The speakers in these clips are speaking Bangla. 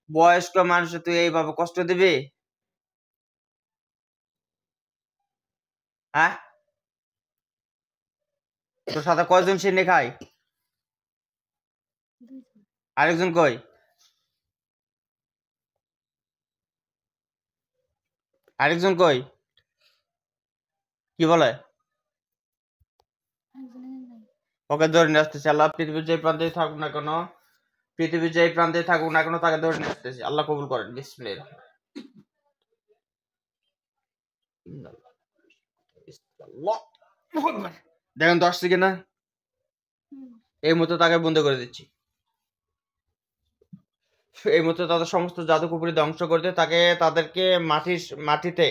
বয়স্ক মানুষ তুই এইভাবে কষ্ট দিবি? হ্যাঁ, তোর সাথে কয়জন সিন্নি খায়? আরেকজন কই? আরেকজন কই? কি বলে? ওকে ধরে নিয়ে আসতেছি। আল্লাহ পৃথিবীর যে প্রান্তে থাকুক না কেন, পৃথিবীর যে প্রান্তে থাকুক না কেন, তাকে ধরে নিয়ে আসতেছি। আল্লাহ কবুল করেন। বিসমিল্লাহ। দেখেন তো আসছে কিনা। এই মুহূর্তে তাকে বন্ধ করে দিচ্ছি। এই মুহূর্তে তাদের সমস্ত জাদুকুপুরি ধ্বংস করতে তাদেরকে মাটিতে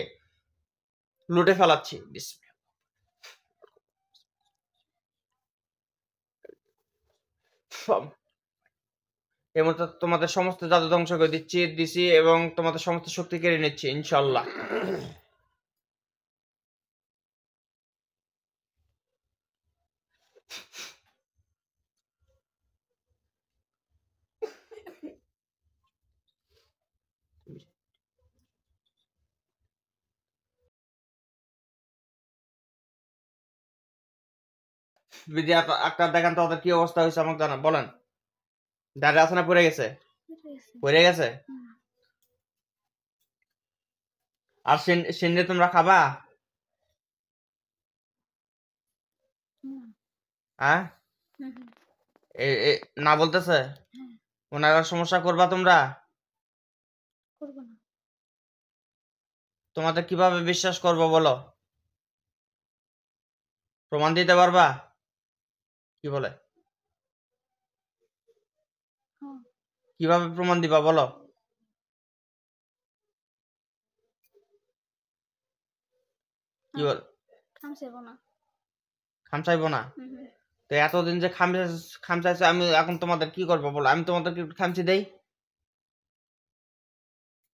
লুটে ফেলাচ্ছি। এই মুহূর্তে তোমাদের সমস্ত জাদু ধ্বংস করে দিছি এবং তোমাদের সমস্ত শক্তি কেড়ে নিচ্ছি ইনশাল্লাহ। বিধি আক্তার দেখেন তো ওদের কি অবস্থা হয়েছে আমাকে জানান, বলেন। দাঁড়িয়ে আছে না পড়ে গেছে? পড়ে গেছে। আর সিন্নি তোমরা খাবা? হ্যাঁ, না বলতেছে। ওনারা সমস্যা করবা তোমরা? তোমাদের কিভাবে বিশ্বাস করবো বলো? প্রমাণ দিতে পারবা? কি বলে? কিভাবে প্রমাণ দিবা বলো? কি বল? খামচাইবো না? তো এতদিন যে খামচাইছে, আমি এখন তোমাদের কি করবো বলো? আমি তোমাদেরকে খামচি দেই?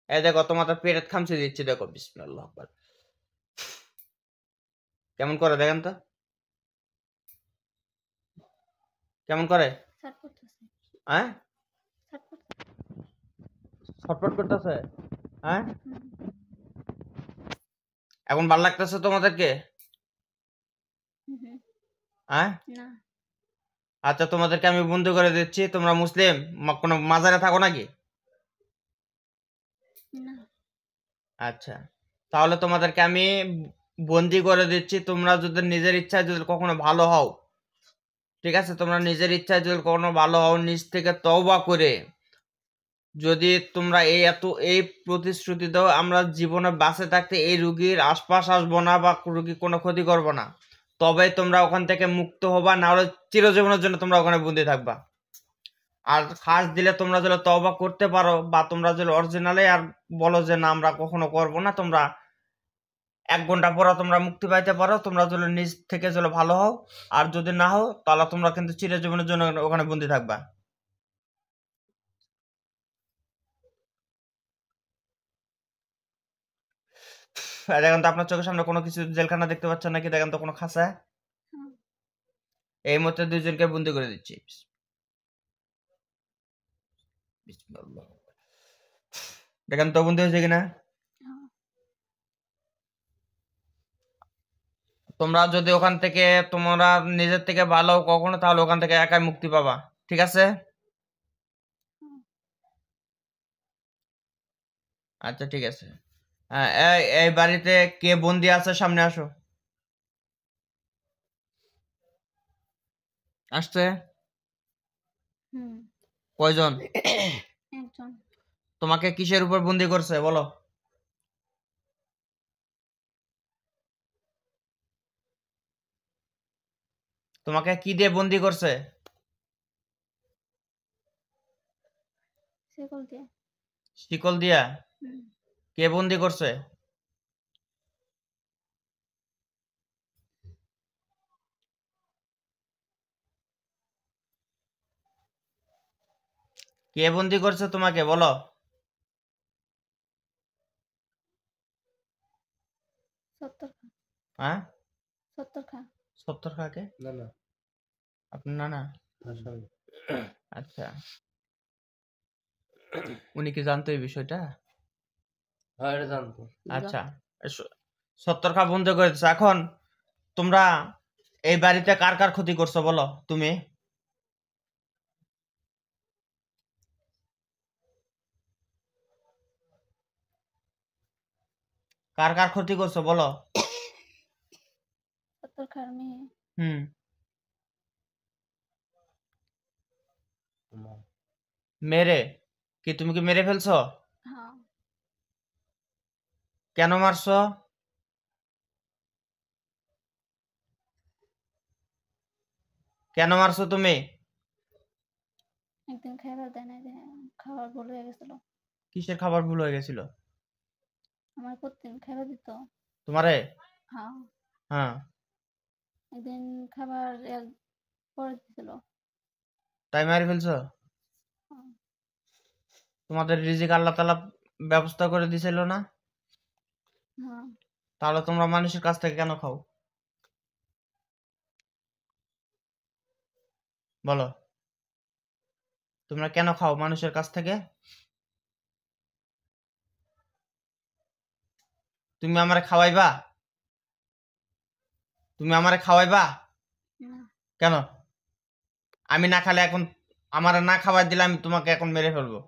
এই দেখো তোমাদের পেটের খামচি দিচ্ছি, দেখো। বিসমিল্লাহ আকবার। কেমন করে দেখেন তো, কেমন করে? হ্যাঁ, ছটফট করতেছে। হ্যাঁ, এখন ভাল লাগতেছে তোমাদেরকে? হ্যাঁ, আচ্ছা, তোমাদেরকে আমি বন্ধু করে দিচ্ছি। তোমরা মুসলিম, কোনো মাজারে থাকো নাকি? আচ্ছা, তাহলে তোমাদেরকে আমি বন্দি করে দিচ্ছি। তোমরা যদি নিজের ইচ্ছায় যদি কখনো ভালো হও, ঠিক আছে, তোমরা নিজের ইচ্ছায় যদি কখনো ভালো হও, নিজ থেকে তওবা করে যদি তোমরা এই প্রতিশ্রুতি দাও, আমরা জীবনে বাঁচে থাকতে এই রুগীর আশপাশ আসবো না বা রুগী কোনো ক্ষতি করবো না, তবে তোমরা ওখান থেকে মুক্ত হবা, না হলে চিরজীবনের জন্য তোমরা ওখানে বন্দি থাকবা। আর ফাঁস দিলে তোমরা যদি তওবা করতে পারো, বা তোমরা যদি অরিজিনালে আর বলো যে না আমরা কখনো করবো না, তোমরা 1 ঘন্টা পরে তোমরা মুক্তি পাইতে পারো, তোমরা যদি নিজ থেকে যদি ভালো হও। আর যদি না হও, তাহলে তোমরা কিন্তু চিরজীবনের জন্য ওখানে বন্দি থাকবা। দেখেন তো আপনার চোখের সামনে কোনো কিছু জেলখানা দেখতে পাচ্ছেন নাকি? দেখেন তো কোনো খাঁচা। এই মুহূর্তে 2 জনকে বন্দি করে দিচ্ছি। দেখেন তো বন্দি হয়েছে কিনা। তোমরা যদি ওখান থেকে তোমরা নিজের থেকে ভালো কখনো, তাহলে ওখান থেকে একাই মুক্তি পাবা, ঠিক আছে? আচ্ছা, ঠিক আছে। হ্যাঁ, এই বাড়িতে কে বন্দি আছে? সামনে আসো। আসছে কয়জন? তোমাকে কিসের উপর বন্দি করছে বলো? তোমাকে কি দিয়ে বন্দি করছে? শিকল দিয়া? কে বন্দি করছে? কে বন্দি করছে তোমাকে বলো? হ্যাঁ, 70 খাকে? আপনার নানা? আচ্ছা, উনি কি জানতো এই বিষয়টা? হ্যাঁ এটা জানতো। আচ্ছা, 70 খা বন্ধ করে দিছো। এখন তোমরা এই বাড়িতে কার কার ক্ষতি করছো বলো তুমি? কার কার ক্ষতি করছো বলো? 70 খার মেয়ে। হুম, মেরে কি তুমি কি মেরে ফেলছো? হ্যাঁ। কেন মারছো? কেন মারছো তুমি? একদিন খাবার দেয় নাই, খাবার ভুল হয়ে গেছিল। কিসের খাবার ভুল হয়ে গেছিল? আমার প্রতিদিন খাবার দিত। তোমারে? হ্যাঁ। হ্যাঁ, একদিন খাবার পরে দিছিল। তাই মারি ফেলছো? হ্যাঁ। তোমাদের রিজিক আল্লাহ তাআলা ব্যবস্থা করে দিছিল না? হ্যাঁ। তাহলে তোমরা মানুষের কাছ থেকে কেন খাও বলো? তোমরা কেন খাও মানুষের কাছ থেকে? তুমি আমারে খাওয়াইবা? তুমি আমারে খাওয়াইবা? না। কেন? আমি না খালে এখন আমারে না খাওয়াই দিলে আমি তোমাকে এখন মেরে ফেলবো,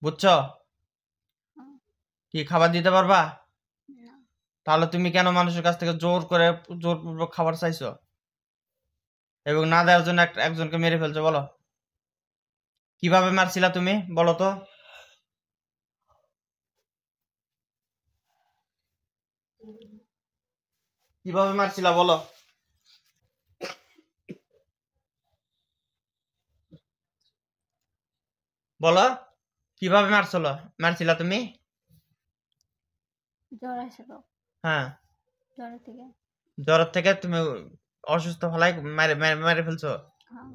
বুঝছো? হ্যাঁ। কি খাবার দিতে পারবা? না। তাহলে তুমি কেন মানুষের কাছ থেকে জোরপূর্বক খাবার চাইছো এবং না দেওয়ার জন্য একজনকে মেরে ফেলছো? বলো কিভাবে মারছিলা তুমি, বলো তো? কিভাবে মারছিলা বলো? বলো কিভাবে মারছিলা তুমি? জ্বর আসছিল। হ্যাঁ, জ্বরের থেকে। জ্বরের থেকে তুমি অসুস্থ হলাই মেরে ফেলছো। হ্যাঁ।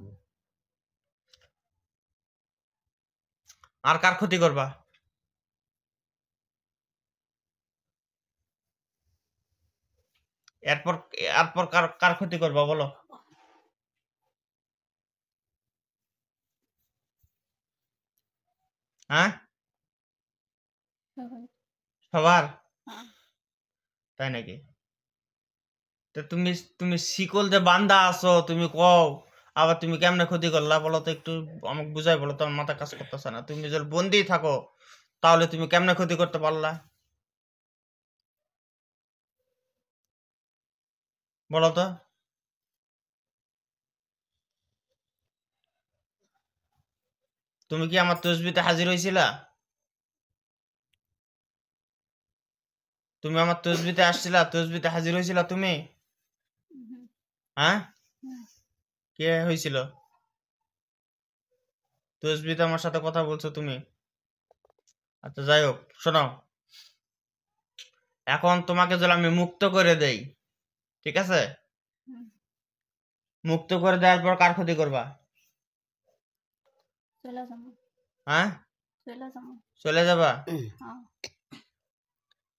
আর কার ক্ষতি করবা? এরপর এরপর কার কার ক্ষতি করবা বলো? হ্যাঁ, সবাই। সবার? হ্যাঁ। তাই নাকি? তো তুমি তুমি শিকল যে বান্ধা আছো তুমি কও, আবার তুমি কেমনে ক্ষতি করলা বলো তো একটু আমাকে বুঝাই বলো তো, আমার মাথা কাজ করতেছে না। তুমি যদি বন্দি থাকো তাহলে তুমি কেমনে ক্ষতি করতে পারলা বলো তো? তুমি কি আমার তসবিতে হাজির হয়েছিলা? তুমি আমার তসবিতে আসছিলা? তসবিতে হাজির হয়েছিলা তুমি? হুম। হ্যাঁ, না। কে হয়েছিল? তসবিতে আমার সাথে কথা বলছো তুমি? আচ্ছা যাই হোক, শোনো, এখন তোমাকে যদি আমি মুক্ত করে দেই, ঠিক আছে? হুম। মুক্ত করে দেওয়ার পর কার ক্ষতি করবা? চলে যাবো। হ্যাঁ, চলে যাবো। চলে যাবা? হ্যাঁ।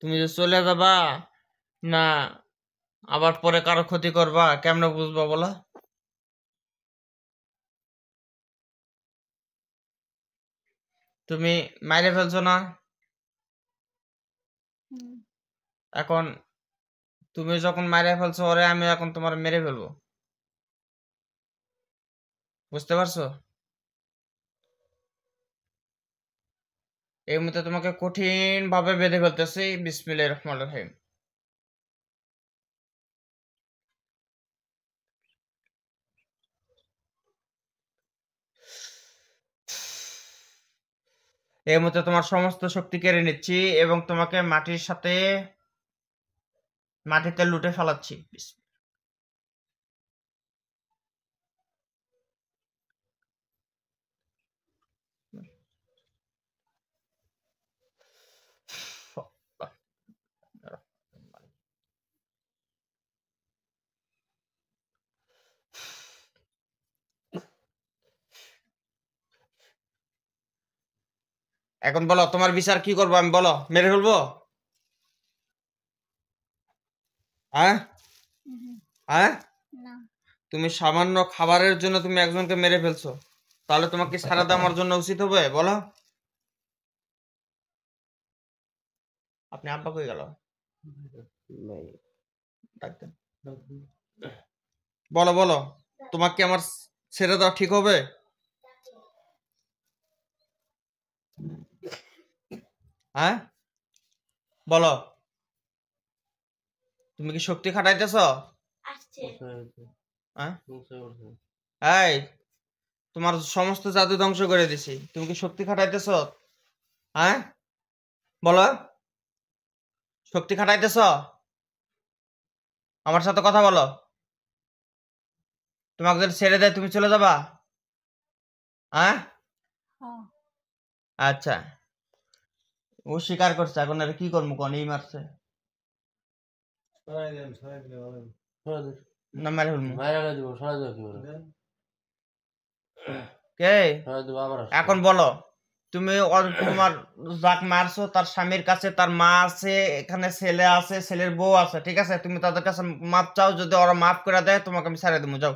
তুমি যে চলে যাবা না আবার পরে কারো ক্ষতি করবা কেমনে বুঝবা বলো? তুমি মাইরে ফেলছো না? হুম। এখন তুমি যখন মাইরে ফেলছো ওরে, আমি এখন তোমার মেরে ফেলবো, বুঝতে পারছো? এই মুহূর্তে তোমাকে কঠিন ভাবে বেঁধে ফেলতেছি। বিসমিল্লাহির রহমানির রহিম। এই মুহূর্তে তোমার সমস্ত শক্তি কেড়ে নিচ্ছি এবং তোমাকে মাটির সাথে মাটিতে লুটে ফেলাচ্ছি। এখন বলো তোমার বিচার কি করবো আমি, বলো মেরে ফেলবো? হ্যাঁ, হুম। হ্যাঁ, না। তুমি সামান্য খাবারের জন্য তুমি একজনকে মেরে ফেলছো, তাহলে তোমাকে ছাড়া দেওয়া আমার জন্য উচিত হবে বলো? আপনি আব্বা কই গেল? ডাকতেন। বলো বলো, তোমাকে আমার ছেড়ে দেওয়া ঠিক হবে? হ্যাঁ বলো, তুমি কি শক্তি খাটাইতেছ? হ্যাঁ এই, তোমার সমস্ত জাদু ধ্বংস করে দিছি, তুমি কি শক্তি খাটাইতেছ? হ্যাঁ বলো, শক্তি খাটাইতেছ? আমার সাথে কথা বলো। তোমাকে যদি ছেড়ে দেয় তুমি চলে যাবা? হ্যাঁ হ্যাঁ। আচ্ছা, ও স্বীকার করছে, এখন আর কি করবো কোন? এই মারছে না মারে ফেলবো। কে এখন বলো, তুমি তোমার যাক মারছো তার স্বামীর কাছে তার মা আছে, এখানে ছেলে আছে, ছেলের বউ আছে, ঠিক আছে? তুমি তাদের কাছে মাপ চাও, যদি ওরা মাফ করে দেয় তোমাকে আমি ছেড়ে দেবো। যাও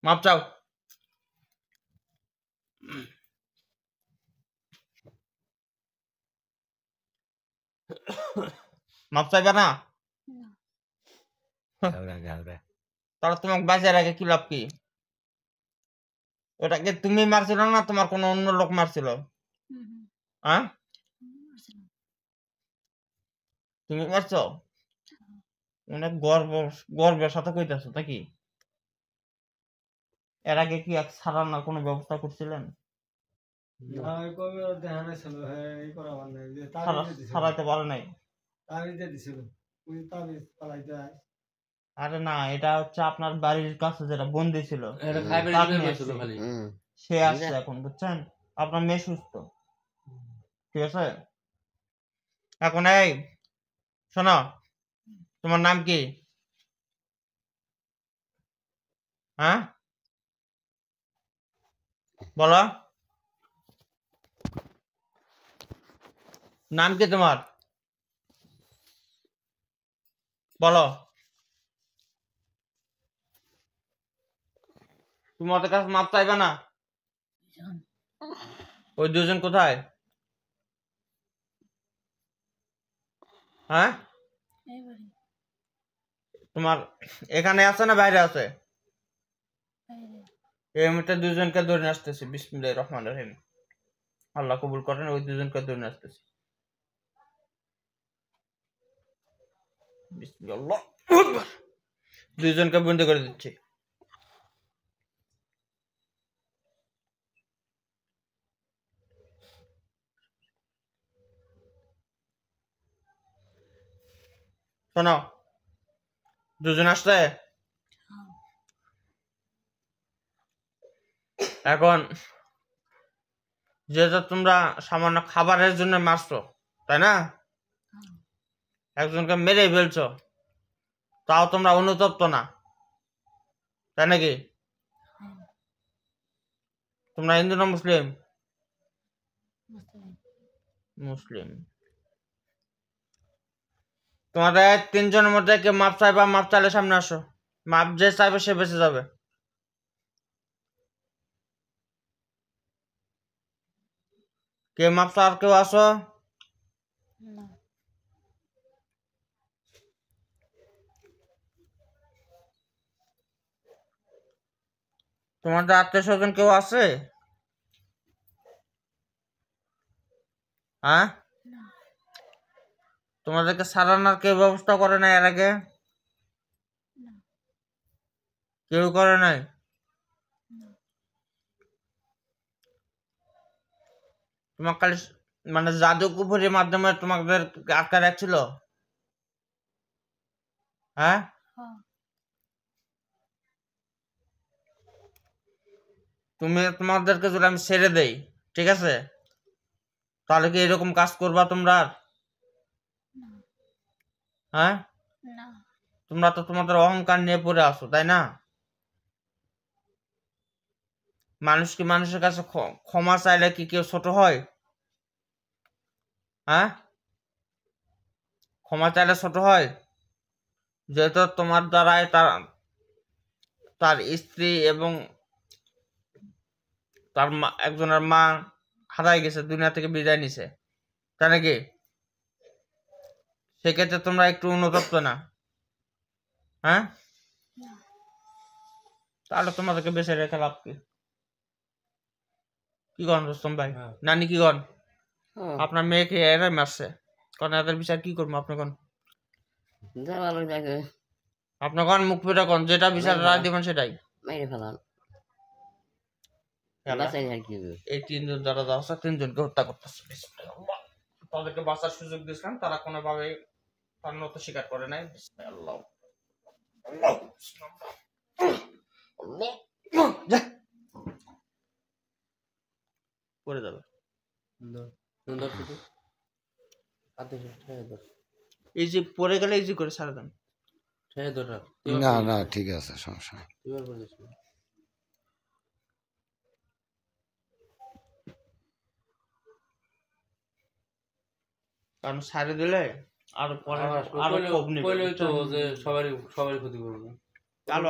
মাপ চাও। মাপ চাইবে না? তাহলে তোমাকে বাঁচার আগে কি লাভ? কি ওটাকে তুমি মারছিল না তোমার কোনো অন্য লোক মারছিল? হ্যাঁ তুমি মারছো? অনেক গর্বের সাথে কইতেছো নাকি? এর আগে কি এক ছাড়ানোর কোনো ব্যবস্থা করছিলেন? ছাড়াইতে পারে নাই? আরে না, এটা হচ্ছে আপনার বাড়ির কাছে যেটা বন্দি ছিল সে আসছে এখন, বুঝছেন? আপনার মেয়ে সুস্থ, ঠিক আছে? এখন এই শোনো, তোমার নাম কি? হ্যাঁ বলো, নাম কি তোমার? বলো। তুমি ওদের কাছে মাপ চাইবে না? ওই দুজন কোথায়? হ্যাঁ তোমার এখানে আছে না বাইরে আছে? এই মুহূর্তে দুজনকে ধরে আসতেছি, বিসমিল্লাহির রহমানির রহিম। আল্লাহ কবুল করেন, ওই দুজনকে ধরে আসতেছি। বিসমিল্লাহ, দুইজনকে বন্দি করে দিচ্ছি। শোনো, দুজন আসছে এখন। যেহেতু তোমরা সামান্য খাবারের জন্য মারছো, তাই না? একজনকে মেরে ফেলছো, তাও তোমরা অনুতপ্ত না, তাই নাকি? তোমরা হিন্দু না মুসলিম? মুসলিম। তোমাদের তিনজনের মধ্যে কে মাপ চাইবা? মাপ চাইলে সামনে আসো, মাপ যে চাইবে সে বেঁচে যাবে। কে মাপ চাওয়ার কেউ আসো? তোমাদের আত্মীয় স্বজন কেউ আছে? হ্যাঁ তোমাদেরকে সারানোর কেউ ব্যবস্থা করে নাই এর আগে? কেউ করে নাই? তোমার খালি মানে জাদু কুফুরির মাধ্যমে তোমাদের আটকা রাখছিল? হ্যাঁ তুমি তোমাদেরকে যদি আমি ছেড়ে দেই, ঠিক আছে, তাহলে কি এরকম কাজ করবা তোমরা? হ্যাঁ তোমরা তো তোমাদের অহংকার নিয়ে পড়ে আসো, তাই না? মানুষ কি মানুষের কাছে ক্ষমা চাইলে কি কেউ ছোট হয়? হ্যাঁ ক্ষমা চাইলে ছোট হয়? যেহেতু তোমার দ্বারাই তার স্ত্রী এবং তার মা, একজনের মা হারাই গেছে, দুনিয়া থেকে বিদায় নিছে, তাই নাকি? সেক্ষেত্রে তোমরা একটু অনুতপ্ত না? হ্যাঁ, তাহলে তোমাদেরকে বেঁচে রেখে লাভ কি? কি করেন রুস্তম ভাই? হ্যাঁ। নানি কি করেন? হ্যাঁ, আপনার মেয়েকে এরাই মারছে, কারণ এদের বিচার কি করবো? আপনি কোন, যা ভালো লাগে আপনি কোন মুখ ফিরে কোন, যেটা বিচার রায় দিবেন সেটাই। মেরে ফেলান, খেলা। বাঁচাই আর কি হবে। এই তিনজন যারা যাওয়া আছে, তিনজনকে হত্যা করতেছে। তাদেরকে বাঁচার সুযোগ দিয়েছিলাম, তারা কোনোভাবে তার নত স্বীকার করে নাই। আল্লাহ আল্লাহ আল্লাহ, যা পড়ে যাবে। সুন্দর শুধু হাতে ঠেয়ে ধর, এই যে পড়ে গেলে ইজি করে ছাড়া দেন। ঠেয়ে ধর। না না ঠিক আছে, সমস্যা নেই। তুই আর বলিস না। কারণ ছাড়ে দিলে আরো পরে আরো কইলেও ক্ষোভ নিবে। তো যে সবারই ক্ষতি করবো। কালো